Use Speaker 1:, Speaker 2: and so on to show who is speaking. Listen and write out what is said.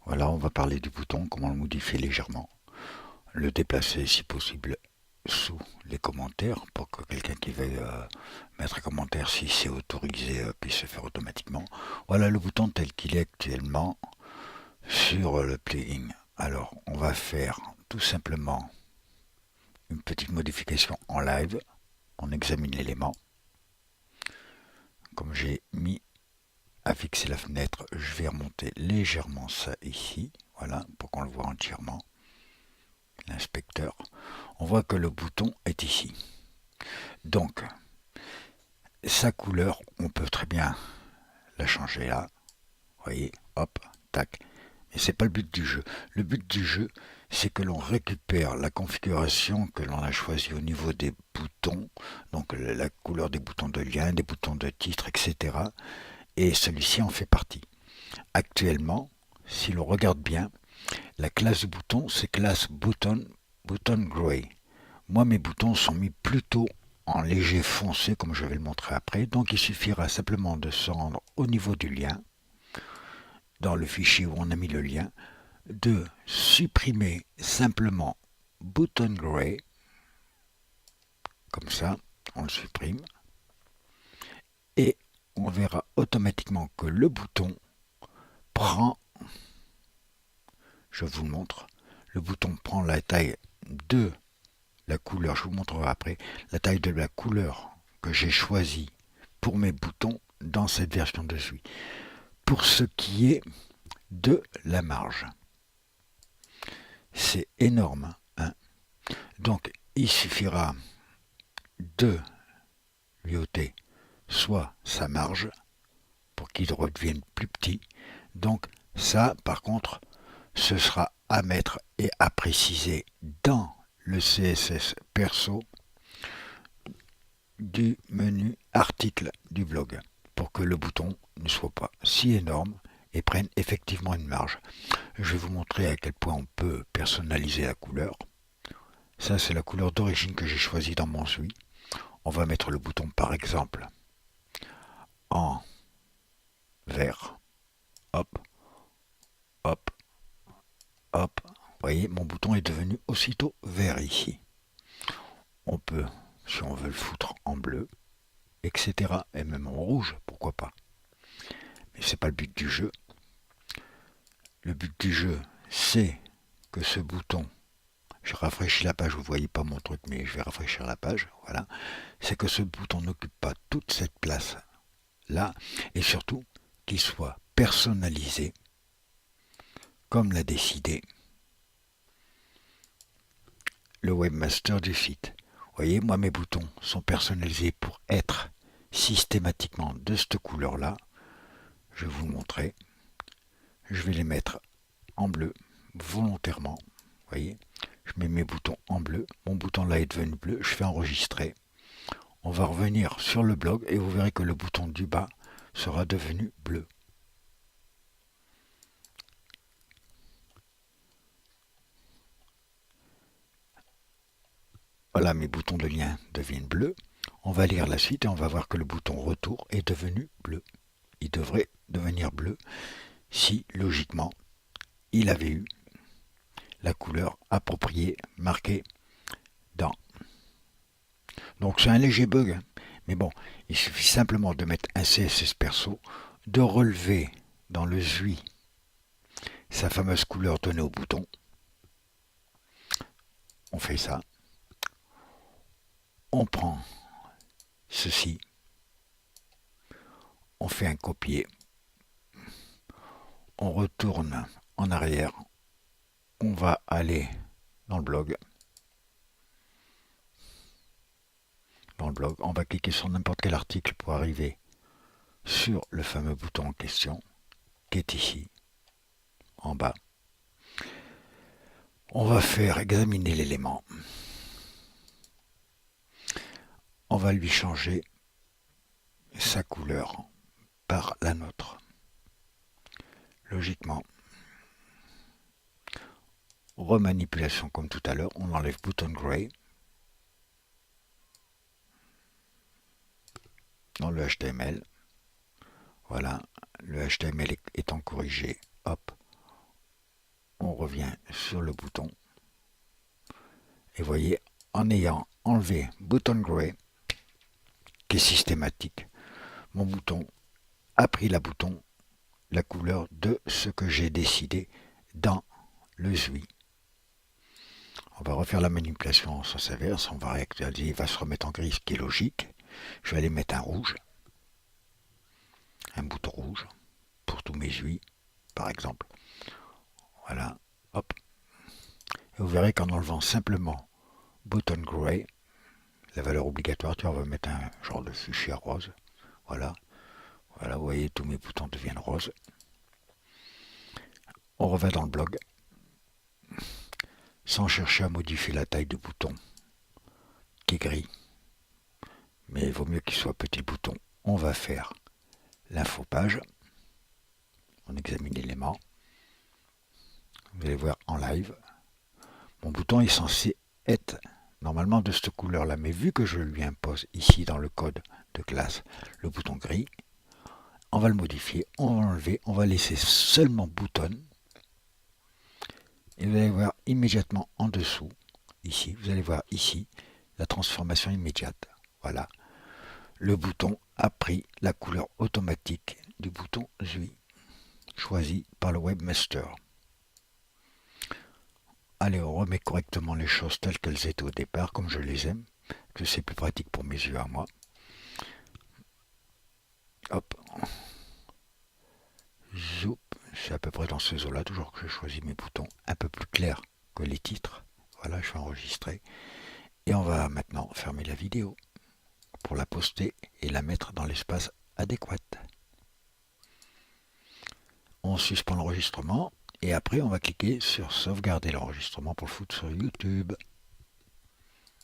Speaker 1: Voilà, on va parler du bouton, comment le modifier légèrement, le déplacer si possible sous les commentaires pour que quelqu'un qui veuille mettre un commentaire, si c'est autorisé, puisse se faire automatiquement. Voilà le bouton tel qu'il est actuellement sur le plugin. Alors, on va faire tout simplement une petite modification en live. On examine l'élément. Comme j'ai mis à fixer la fenêtre, je vais remonter légèrement ça ici. Voilà, pour qu'on le voit entièrement. L'inspecteur. On voit que le bouton est ici. Donc, sa couleur, on peut très bien la changer là. Vous voyez, hop, tac. Mais c'est pas le but du jeu. Le but du jeu, c'est que l'on récupère la configuration que l'on a choisie au niveau des boutons, donc la couleur des boutons de lien, des boutons de titre, etc. Et celui-ci en fait partie. Actuellement, si l'on regarde bien, la classe du bouton, c'est classe button gray. Moi, mes boutons sont mis plutôt en léger foncé, comme je vais le montrer après. Donc, il suffira simplement de se rendre au niveau du lien, dans le fichier où on a mis le lien, de supprimer simplement button gray, comme ça, on le supprime, et on verra automatiquement que le bouton prend, je vous le montre, le bouton prend la taille de la couleur, je vous montrerai après, la taille de la couleur que j'ai choisie pour mes boutons dans cette version de SUI. Pour ce qui est de la marge, c'est énorme, hein. Donc il suffira de lui ôter soit sa marge pour qu'il redevienne plus petit. Donc ça, par contre, ce sera à mettre et à préciser dans le CSS perso du menu article du blog pour que le bouton ne soit pas si énorme et prenne effectivement une marge. Je vais vous montrer à quel point on peut personnaliser la couleur. Ça, c'est la couleur d'origine que j'ai choisie dans mon SUI. On va mettre le bouton par exemple en vert. Hop, hop, hop. Vous voyez, mon bouton est devenu aussitôt vert ici. On peut, si on veut le foutre en bleu, etc. Et même en rouge, pourquoi pas. Mais c'est pas le but du jeu. Le but du jeu, c'est que ce bouton, je rafraîchis la page, vous voyez pas mon truc, mais je vais rafraîchir la page, voilà. C'est que ce bouton n'occupe pas toute cette place là, et surtout qu'il soit personnalisé comme l'a décidé le webmaster du site. Vous voyez, moi mes boutons sont personnalisés pour être systématiquement de cette couleur là. Je vais vous montrer. Je vais les mettre en bleu volontairement. Vous voyez, je mets mes boutons en bleu. Mon bouton là est devenu bleu. Je fais enregistrer. On va revenir sur le blog et vous verrez que le bouton du bas sera devenu bleu. Voilà, mes boutons de lien deviennent bleus. On va lire la suite et on va voir que le bouton retour est devenu bleu. Il devrait devenir bleu si, logiquement, il avait eu la couleur appropriée marquée dans. Donc c'est un léger bug, hein. Mais bon, il suffit simplement de mettre un CSS perso, de relever dans le SUI sa fameuse couleur donnée au bouton. On fait ça. On prend ceci. On fait un copier. On retourne en arrière. On va aller dans le blog. On va cliquer sur n'importe quel article pour arriver sur le fameux bouton en question, qui est ici, en bas. On va faire examiner l'élément. On va lui changer sa couleur par la nôtre. Logiquement, remanipulation comme tout à l'heure, on enlève button gray dans le HTML. Voilà, le HTML étant corrigé, hop, on revient sur le bouton. Et voyez, en ayant enlevé bouton gray, qui est systématique, mon bouton a pris la couleur de ce que j'ai décidé dans le ZUI. On va refaire la manipulation en sens inverse, on va réactualiser, il va se remettre en gris, ce qui est logique. Je vais aller mettre un rouge, un bouton rouge, pour tous mes ZUI, par exemple. Voilà, hop. Et vous verrez qu'en enlevant simplement button gray, la valeur obligatoire, on va mettre un genre de fuchsia rose. Voilà, voilà, vous voyez, tous mes boutons deviennent roses. On revient dans le blog, sans chercher à modifier la taille du bouton, qui est gris. Mais il vaut mieux qu'il soit petit bouton. On va faire l'info page. On examine l'élément. Vous allez voir en live. Mon bouton est censé être normalement de cette couleur-là. Mais vu que je lui impose ici dans le code de classe le bouton gris, on va le modifier, on va l'enlever, on va laisser seulement bouton. Et vous allez voir immédiatement en dessous, ici, vous allez voir ici, la transformation immédiate. Voilà. Le bouton a pris la couleur automatique du bouton ZUI, choisi par le webmaster. Allez, on remet correctement les choses telles qu'elles étaient au départ, comme je les aime, que c'est plus pratique pour mes yeux à moi. Hop. Zoup. C'est à peu près dans ces eaux-là, toujours que je choisis mes boutons un peu plus clairs que les titres. Voilà, je vais enregistrer. Et on va maintenant fermer la vidéo pour la poster et la mettre dans l'espace adéquat. On suspend l'enregistrement et après on va cliquer sur sauvegarder l'enregistrement pour le foutre sur YouTube.